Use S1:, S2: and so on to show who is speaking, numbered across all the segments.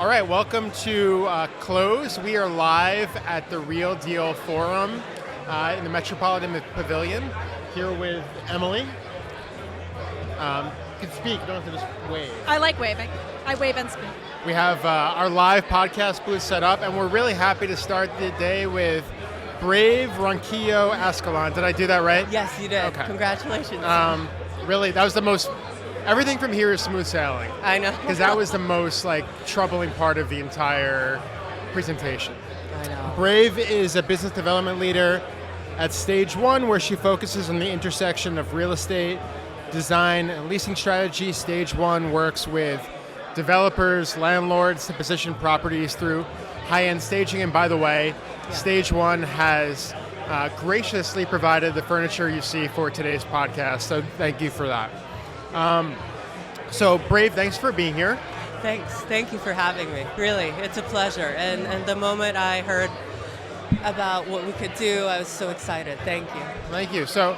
S1: All right, welcome to Close. We are live at the Real Deal Forum in the Metropolitan Pavilion, here with Emily. You can speak, you don't have to just wave.
S2: I like waving. I wave and speak.
S1: We have our live podcast booth set up, and we're really happy to start the day with brave Ronquillo-Ascalon. Did I do that right?
S3: Yes, you did.
S1: Okay.
S3: Congratulations.
S1: Really, that was the most... Everything from here is smooth sailing.
S3: I know.
S1: Because that was the most troubling part of the entire presentation.
S3: I know.
S1: Brave is a business development leader at Stage 1, where she focuses on the intersection of real estate, design, and leasing strategy. Stage 1 works with developers, landlords to position properties through high-end staging. And by the way, Stage 1 has graciously provided the furniture you see for today's podcast, so thank you for that. So Brave, thanks for being here.
S3: Thanks. Thank you for having me. Really, it's a pleasure. And the moment I heard about what we could do, I was so excited. Thank you.
S1: Thank you. So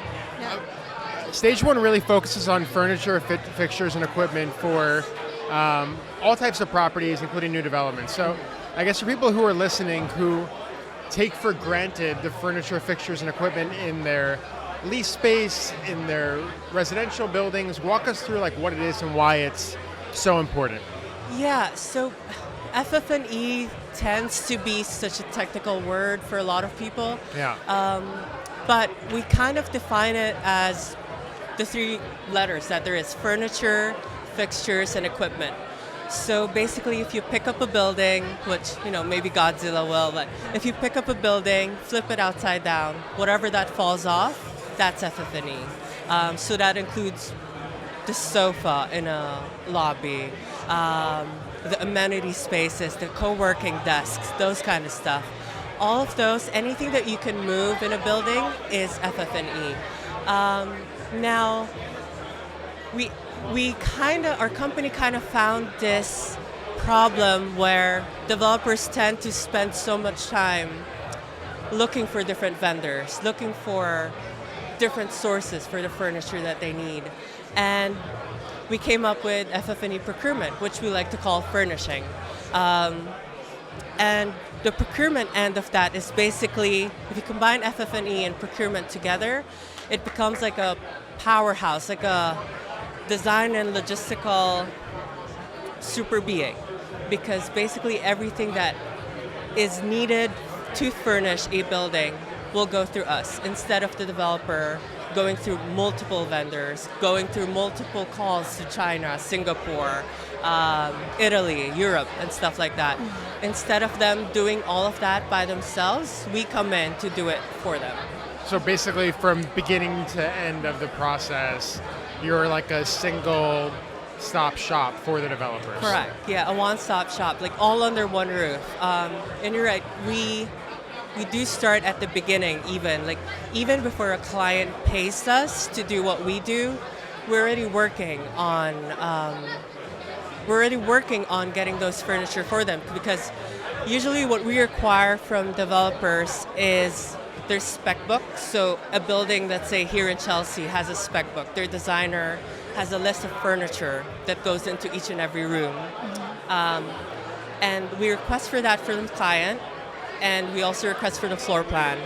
S1: Stage 1 really focuses on furniture, fixtures, and equipment for all types of properties, including new developments. So I guess for people who are listening who take for granted the furniture, fixtures, and equipment in their lease space, in their residential buildings, walk us through what it is and why it's so important.
S3: Yeah, so FF&E tends to be such a technical word for a lot of people.
S1: Yeah.
S3: But we kind of define it as the three letters that there is: furniture, fixtures, and equipment. So basically, if you pick up a building, which, maybe Godzilla will, but if you pick up a building, flip it upside down, whatever that falls off, that's FF&E. So that includes the sofa in a lobby, the amenity spaces, the co-working desks, those kind of stuff. All of those, anything that you can move in a building is FF&E. Now, our company kind of found this problem where developers tend to spend so much time looking for different vendors, looking for different sources for the furniture that they need. And we came up with FF&E procurement, which we like to call furnishing. And the procurement end of that is basically, if you combine FF&E and procurement together, it becomes like a powerhouse, like a design and logistical super being. Because basically everything that is needed to furnish a building will go through us, instead of the developer going through multiple vendors, going through multiple calls to China, Singapore, Italy, Europe, and stuff like that. Instead of them doing all of that by themselves, we come in to do it for them.
S1: So basically, from beginning to end of the process, you're like a single stop shop for the developers.
S3: Correct. Yeah, a one-stop shop, all under one roof. And you're right, we do start at the beginning, even before a client pays us to do what we do. We're already working on getting those furniture for them, because usually what we require from developers is their spec book. So a building, let's say here in Chelsea, has a spec book. Their designer has a list of furniture that goes into each and every room. And we request for that from the client. And we also request for the floor plan.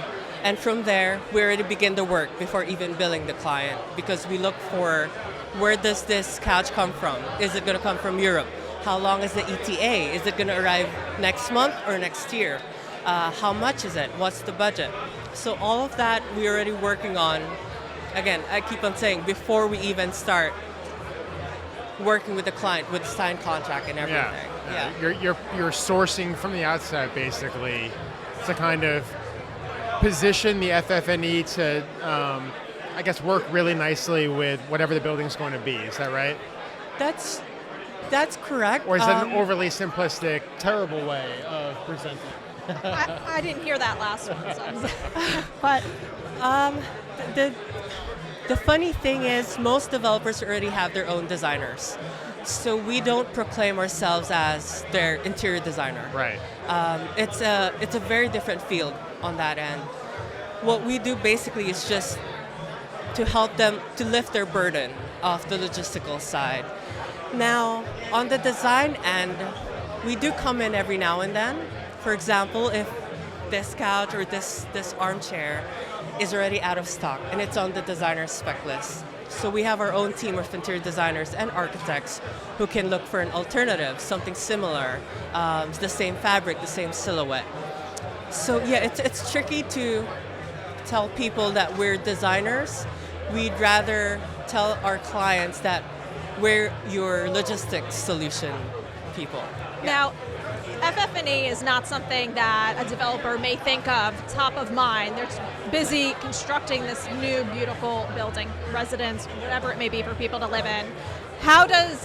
S3: And from there, we already begin the work before even billing the client, because we look for, where does this couch come from? Is it going to come from Europe? How long is the ETA? Is it going to arrive next month or next year? How much is it? What's the budget? So all of that we're already working on. Again, I keep on saying, before we even start working with the client with the signed contract and everything.
S1: Yeah. You're sourcing from the outset, basically, to kind of position the FF&E to, work really nicely with whatever the building's going to be. Is that right?
S3: That's correct.
S1: Or is that an overly simplistic, terrible way of presenting?
S2: I didn't hear that last one. So. But
S3: the funny thing is, most developers already have their own designers. So we don't proclaim ourselves as their interior designer.
S1: Right.
S3: It's a very different field on that end. What we do basically is just to help them to lift their burden off the logistical side. Now, on the design end, we do come in every now and then. For example, if this couch or this armchair is already out of stock and it's on the designer's spec list. So we have our own team of interior designers and architects who can look for an alternative, something similar, the same fabric, the same silhouette. So yeah, it's tricky to tell people that we're designers. We'd rather tell our clients that we're your logistics solution people.
S2: Now, FF&E is not something that a developer may think of top of mind. They're busy constructing this new, beautiful building, residence, whatever it may be for people to live in. How does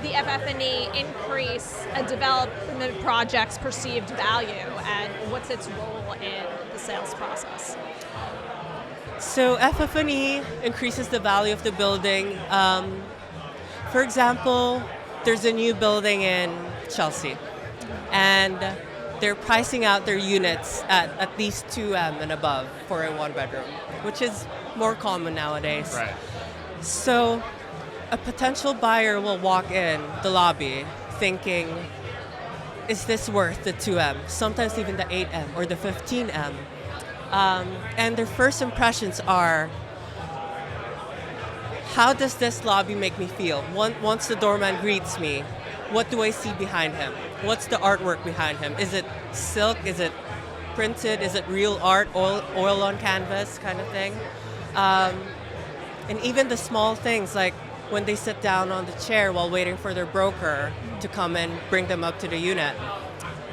S2: the FF&E increase a development project's perceived value, and what's its role in the sales process?
S3: So FF&E increases the value of the building. For example, there's a new building in Chelsea, and they're pricing out their units at least 2M and above for a one-bedroom, which is more common nowadays.
S1: Right.
S3: So a potential buyer will walk in the lobby thinking, is this worth the 2M? Sometimes even the 8M or the 15M. And their first impressions are, how does this lobby make me feel? Once the doorman greets me, what do I see behind him? What's the artwork behind him? Is it silk? Is it printed? Is it real art, oil on canvas kind of thing? And even the small things, like when they sit down on the chair while waiting for their broker to come and bring them up to the unit,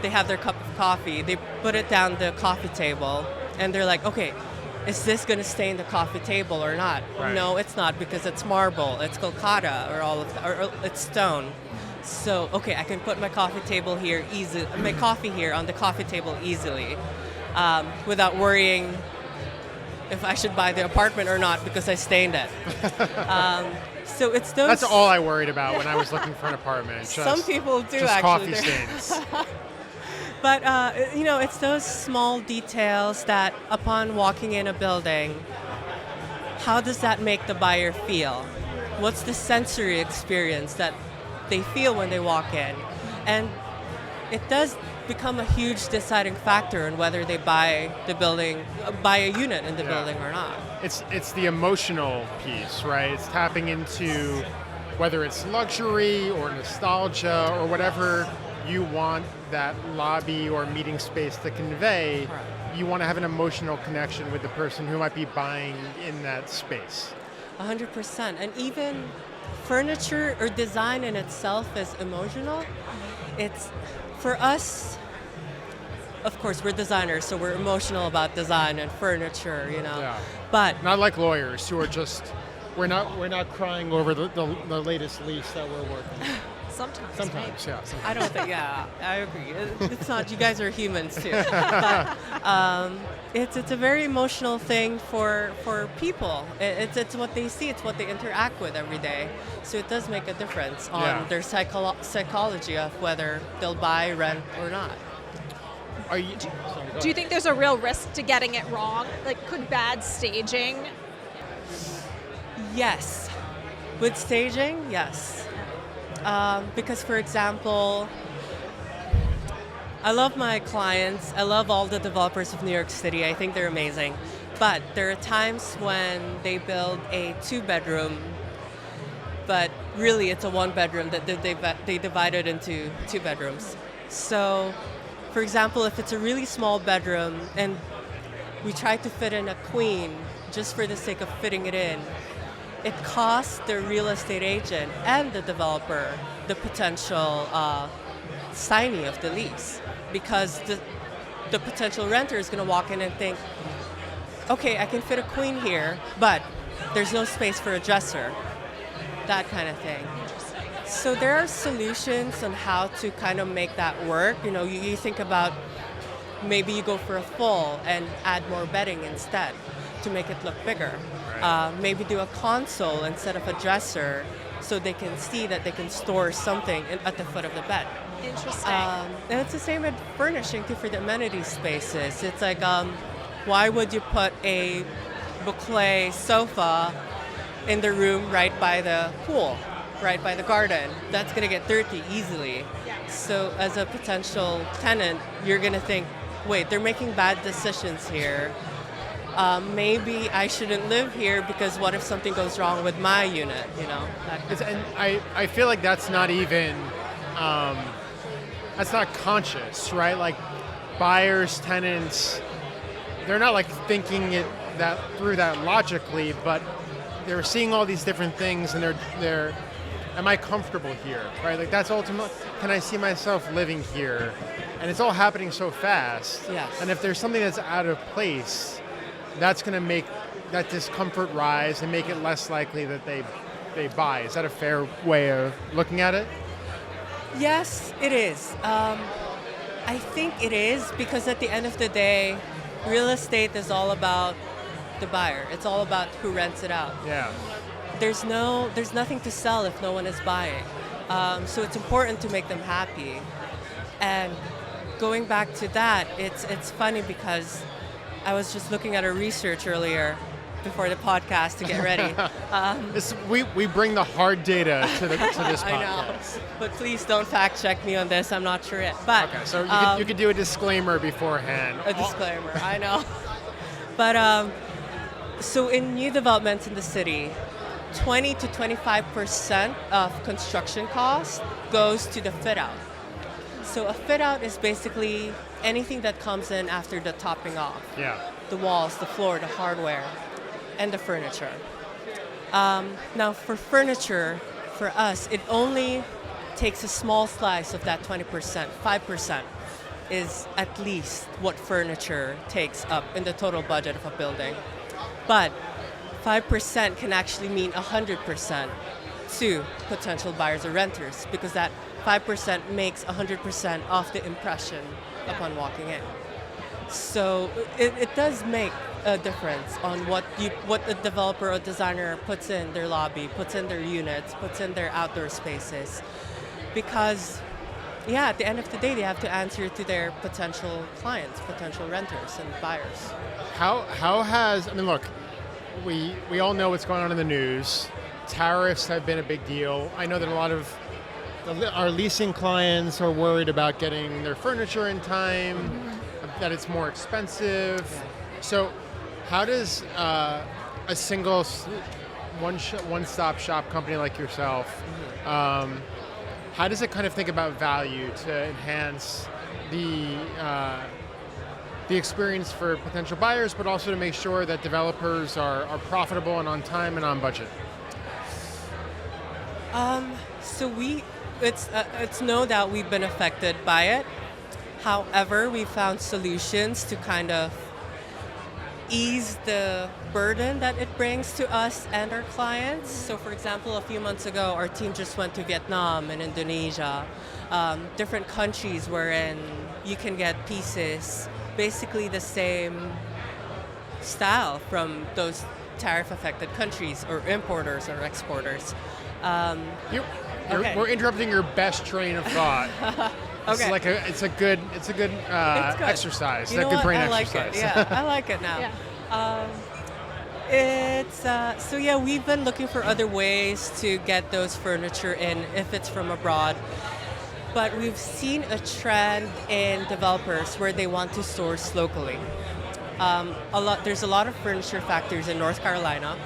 S3: they have their cup of coffee, they put it down the coffee table, and they're like, okay, is this going to stay in the coffee table or not?
S1: Right.
S3: No, it's not, because it's marble, it's Kolkata, or it's stone. So, okay, I can put my coffee here on the coffee table easily, without worrying if I should buy the apartment or not because I stained it. So it's those.
S1: That's all I worried about when I was looking for an apartment. Just,
S3: some people do
S1: just
S3: actually.
S1: coffee stains.
S3: But it's those small details that, upon walking in a building, how does that make the buyer feel? What's the sensory experience that they feel when they walk in? And it does become a huge deciding factor in whether they buy a unit in the building or not.
S1: It's the emotional piece, right? It's tapping into whether it's luxury or nostalgia or whatever you want that lobby or meeting space to convey.
S3: Right.
S1: You want to have an emotional connection with the person who might be buying in that space.
S3: 100%. And even furniture or design in itself is emotional. It's, for us, of course, we're designers, so we're emotional about design and furniture,
S1: Yeah.
S3: But
S1: Not like lawyers who are just, we're not crying over the latest lease that we're working on.
S2: Sometimes,
S1: Yeah.
S3: I don't think, I agree. It's not, you guys are humans too. But it's a very emotional thing for people. It's what they see, it's what they interact with every day. So it does make a difference on their psychology of whether they'll buy, rent, or not.
S2: Do you think there's a real risk to getting it wrong? Like, could bad staging?
S3: Yes. With staging, yes. Because, for example, I love my clients. I love all the developers of New York City. I think they're amazing. But there are times when they build a 2-bedroom, but really it's a 1-bedroom that they divided into 2 bedrooms. So, for example, if it's a really small bedroom and we try to fit in a queen just for the sake of fitting it in, it costs the real estate agent and the developer the potential signing of the lease, because the potential renter is going to walk in and think, okay, I can fit a queen here, but there's no space for a dresser, that kind of thing. So there are solutions on how to kind of make that work. You think about, maybe you go for a full and add more bedding instead to make it look bigger.
S1: Right.
S3: Maybe do a console instead of a dresser so they can see that they can store something at the foot of the bed.
S2: Interesting.
S3: And it's the same with furnishing too for the amenity spaces. It's like, why would you put a boucle sofa in the room right by the pool? right by the garden. That's going to get dirty easily.
S2: Yeah.
S3: So as a potential tenant, you're going to think, wait, they're making bad decisions here. Maybe I shouldn't live here because what if something goes wrong with my unit, that kind of
S1: And I feel like that's not even, that's not conscious, right? Like buyers, tenants, they're not like thinking it through that logically, but they're seeing all these different things and they're am I comfortable here, right? Like that's ultimately, can I see myself living here? And it's all happening so fast.
S3: Yes.
S1: And if there's something that's out of place, that's going to make that discomfort rise and make it less likely that they buy. Is that a fair way of looking at it?
S3: Yes, it is. I think it is because at the end of the day, real estate is all about the buyer. It's all about who rents it out.
S1: Yeah.
S3: There's nothing to sell if no one is buying. So it's important to make them happy. And going back to that, it's funny because I was just looking at our research earlier before the podcast to get ready.
S1: We bring the hard data to this podcast.
S3: I know, but please don't fact check me on this. I'm not sure yet. But
S1: okay, so you could do a disclaimer beforehand.
S3: A disclaimer, I know. But so in new developments in the city, 20 to 25% of construction cost goes to the fit out. So a fit out is basically anything that comes in after the topping off.
S1: Yeah.
S3: The walls, the floor, the hardware, and the furniture. Now for furniture, for us, it only takes a small slice of that 20%. 5% is at least what furniture takes up in the total budget of a building. But 5% can actually mean 100% to potential buyers or renters because that 5% makes 100% of the impression upon walking in. So it does make a difference on what a developer or designer puts in their lobby, puts in their units, puts in their outdoor spaces. Because, yeah, at the end of the day, they have to answer to their potential clients, potential renters and buyers.
S1: Look, we all know what's going on in the news. Tariffs have been a big deal. I know that a lot of our leasing clients are worried about getting their furniture in time, that it's more expensive.
S3: Yeah.
S1: So how does a single one-stop shop company like yourself, how does it kind of think about value to enhance the experience for potential buyers, but also to make sure that developers are profitable and on time and on budget?
S3: So it's no doubt we've been affected by it. However, we found solutions to kind of ease the burden that it brings to us and our clients. So for example, a few months ago, our team just went to Vietnam and Indonesia, different countries wherein you can get pieces basically the same style from those tariff-affected countries or importers or exporters.
S1: We're interrupting your best train of thought.
S3: Okay.
S1: It's a good exercise.
S3: You know
S1: good
S3: what?
S1: brain
S3: I like
S1: exercise.
S3: it. Yeah, I like it now.
S2: Yeah.
S3: We've been looking for other ways to get those furniture in if it's from abroad. But we've seen a trend in developers where they want to source locally. There's a lot of furniture factories in North Carolina.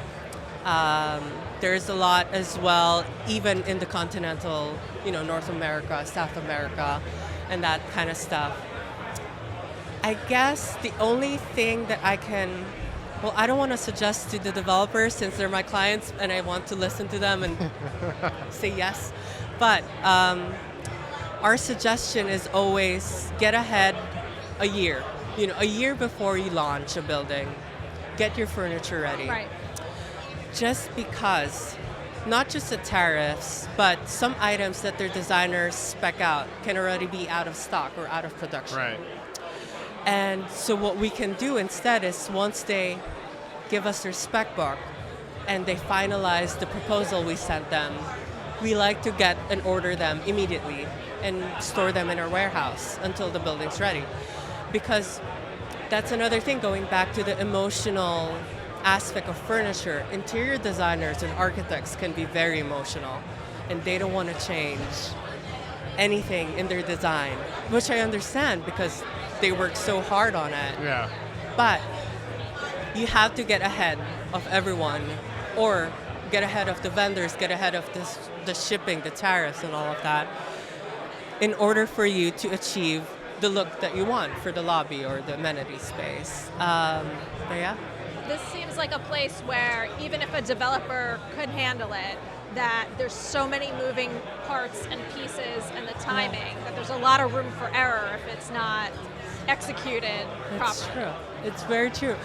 S3: There's a lot as well, even in the continental, North America, South America, and that kind of stuff. I guess the only thing that I don't want to suggest to the developers since they're my clients and I want to listen to them and say yes. But our suggestion is always get ahead a year. A year before you launch a building, get your furniture ready.
S2: Right.
S3: Just because, not just the tariffs, but some items that their designers spec out can already be out of stock or out of production.
S1: Right.
S3: And so what we can do instead is once they give us their spec book and they finalize the proposal we sent them, we like to get and order them immediately and store them in our warehouse until the building's ready. Because that's another thing, going back to the emotional aspect of furniture. Interior designers and architects can be very emotional. and they don't want to change anything in their design, which I understand because they work so hard on it.
S1: Yeah.
S3: But you have to get ahead of everyone, or get ahead of the vendors, get ahead of the shipping, the tariffs, and all of that, in order for you to achieve the look that you want for the lobby or the amenity space. But yeah.
S2: This seems like a place where even if a developer could handle it, that there's so many moving parts and pieces and the timing that there's a lot of room for error if it's not executed properly.
S3: It's true. It's very true.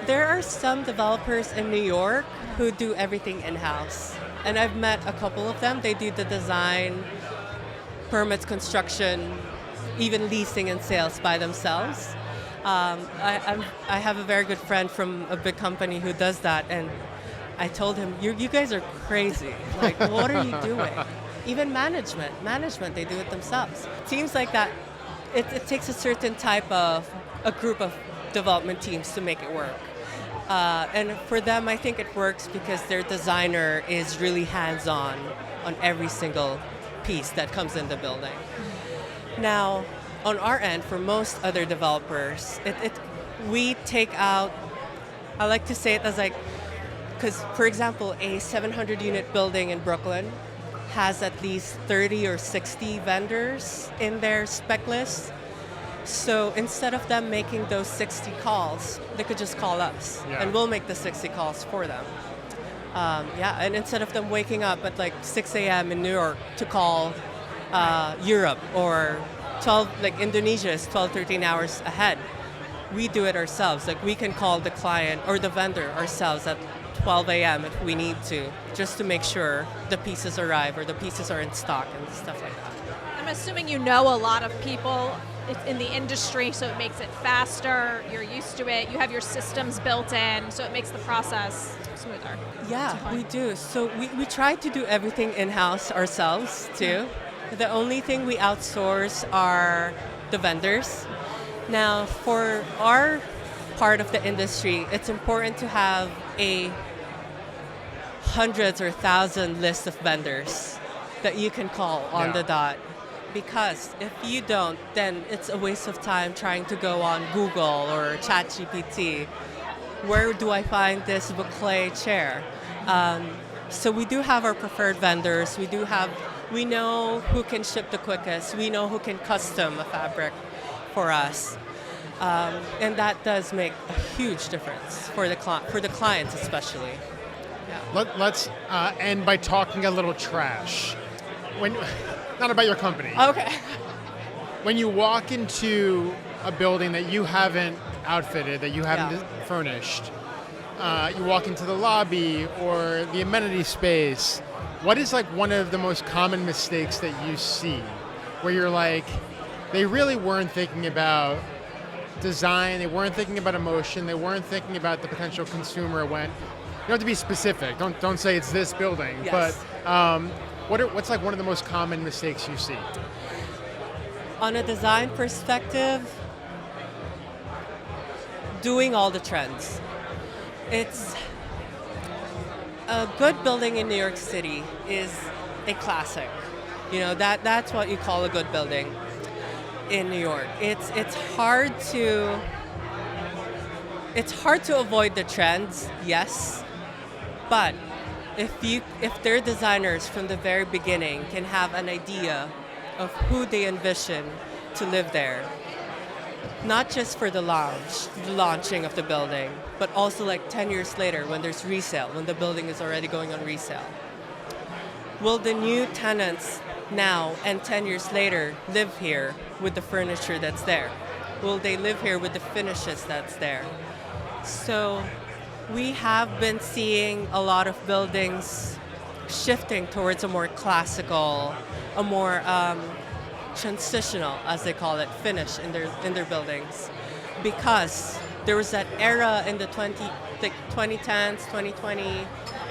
S3: There are some developers in New York who do everything in-house. And I've met a couple of them. They do the design, permits, construction, even leasing and sales by themselves. I have a very good friend from a big company who does that, and I told him, you guys are crazy. Like, what are you doing? Even management, they do it themselves. It seems like that it takes a certain type of, a group of development teams to make it work. And for them, I think it works because their designer is really hands-on on every single piece that comes in the building. Now, on our end, for most other developers, we take out, I like to say it as like, because for example, a 700-unit building in Brooklyn has at least 30 or 60 vendors in their spec list. So instead of them making those 60 calls, they could just call us, and we'll make the 60 calls for them. And instead of them waking up at like 6 a.m. in New York to call Europe, or 12, like Indonesia is 12, 13 hours ahead, we do it ourselves. Like we can call the client or the vendor ourselves at 12 a.m. if we need to, just to make sure the pieces arrive or the pieces are in stock and stuff like that.
S2: I'm assuming you know a lot of people in the industry, so it makes it faster, you're used to it, you have your systems built in, so it makes the process smoother.
S3: Yeah, we do. So we try to do everything in-house ourselves too. The only thing we outsource are the vendors. Now, for our part of the industry, it's important to have a hundreds or thousand list of vendors that you can call on the dot. Because if you don't, then it's a waste of time trying to go on Google or ChatGPT. Where do I find this boucle chair? So we do have our preferred vendors. We know who can ship the quickest. We know who can custom a fabric for us. And that does make a huge difference for the clients especially. Yeah.
S1: Let's end by talking a little trash. Not about your company.
S3: Okay.
S1: When you walk into a building that you haven't outfitted, that you haven't furnished, you walk into the lobby or the amenity space, what is like one of the most common mistakes that you see where you're like, they really weren't thinking about design, they weren't thinking about emotion, they weren't thinking about the potential consumer when, you have to be specific, don't say it's this building,
S3: yes.
S1: But what's like one of the most common mistakes you see?
S3: On a design perspective, doing all the trends. It's a good building in New York City is a classic. You know, that's what you call a good building in New York. It's hard to avoid the trends, yes, but if their designers from the very beginning can have an idea of who they envision to live there, not just for the launching of the building, but also like 10 years later when there's resale, when the building is already going on resale. Will the new tenants now and 10 years later live here with the furniture that's there? Will they live here with the finishes that's there? So we have been seeing a lot of buildings shifting towards a more classical, a more transitional, as they call it, finish in their buildings, because there was that era in the 2010s, 2020,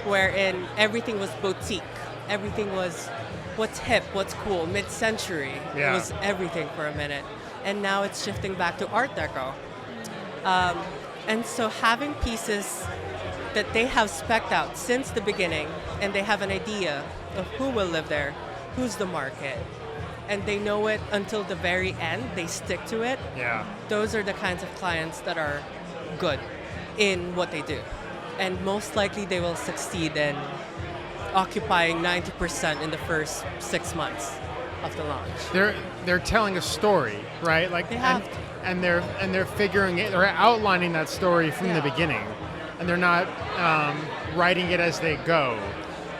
S3: wherein everything was boutique, everything was what's hip, what's cool, mid-century. It was everything for a minute, and now it's shifting back to Art Deco. And so having pieces that they have spec'd out since the beginning, and they have an idea of who will live there, who's the market, and they know it until the very end, they stick to it.
S1: Yeah.
S3: Those are the kinds of clients that are good in what they do. And most likely they will succeed in occupying 90% in the first 6 months of the launch.
S1: They're telling a story, right? Like
S3: They have
S1: and they're figuring it, they're outlining that story from the beginning, and they're not writing it as they go,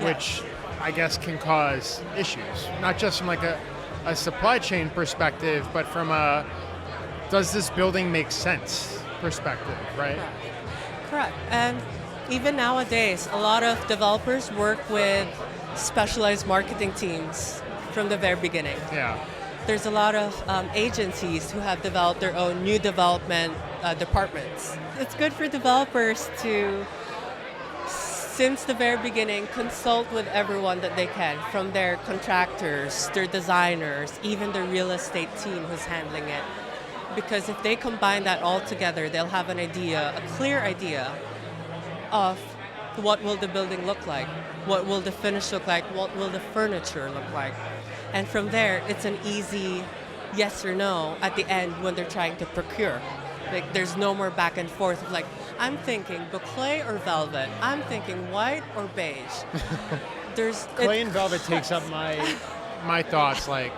S1: which I guess can cause issues, not just from like a supply chain perspective, but from a does this building make sense perspective, right?
S3: Correct. And even nowadays, a lot of developers work with specialized marketing teams from the very beginning.
S1: Yeah.
S3: There's a lot of agencies who have developed their own new development departments. It's good for developers to, since the very beginning, consult with everyone that they can, from their contractors, their designers, even the real estate team who's handling it. Because if they combine that all together, they'll have an idea, a clear idea of what will the building look like, what will the finish look like, what will the furniture look like. And from there, it's an easy yes or no at the end when they're trying to procure. Like, there's no more back and forth of like, I'm thinking boucle or velvet, I'm thinking white or beige.
S1: Clay and velvet takes up my thoughts like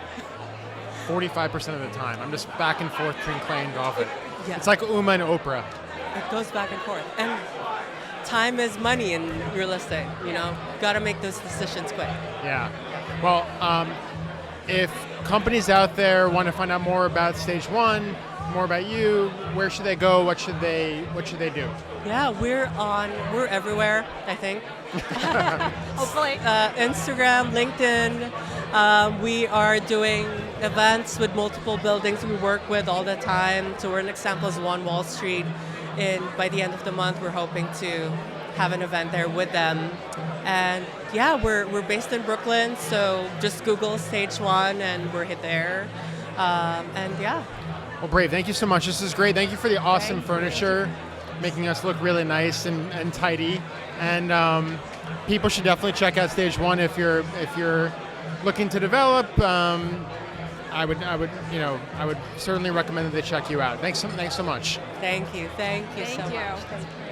S1: 45% of the time. I'm just back and forth between clay and velvet.
S3: Yeah.
S1: It's like Uma and Oprah.
S3: It goes back and forth. And time is money in real estate, you know? Gotta make those decisions quick.
S1: Yeah. Well, if companies out there want to find out more about Stage 1, more about you, where should they go? What should they do?
S3: Yeah, we're everywhere, I think.
S2: Hopefully.
S3: Instagram, LinkedIn. We are doing events with multiple buildings we work with all the time. So we're an example is One Wall Street. By the end of the month, we're hoping to have an event there with them. And yeah, we're based in Brooklyn, so just Google Stage 1 and we're hit there. And yeah.
S1: Well, Brave, thank you so much. This is great. Thank you for the awesome furniture, making us look really nice and tidy. And people should definitely check out Stage 1 if you're looking to develop. I would certainly recommend that they check you out. Thanks so much.
S3: Thank you so much.
S2: Thank you.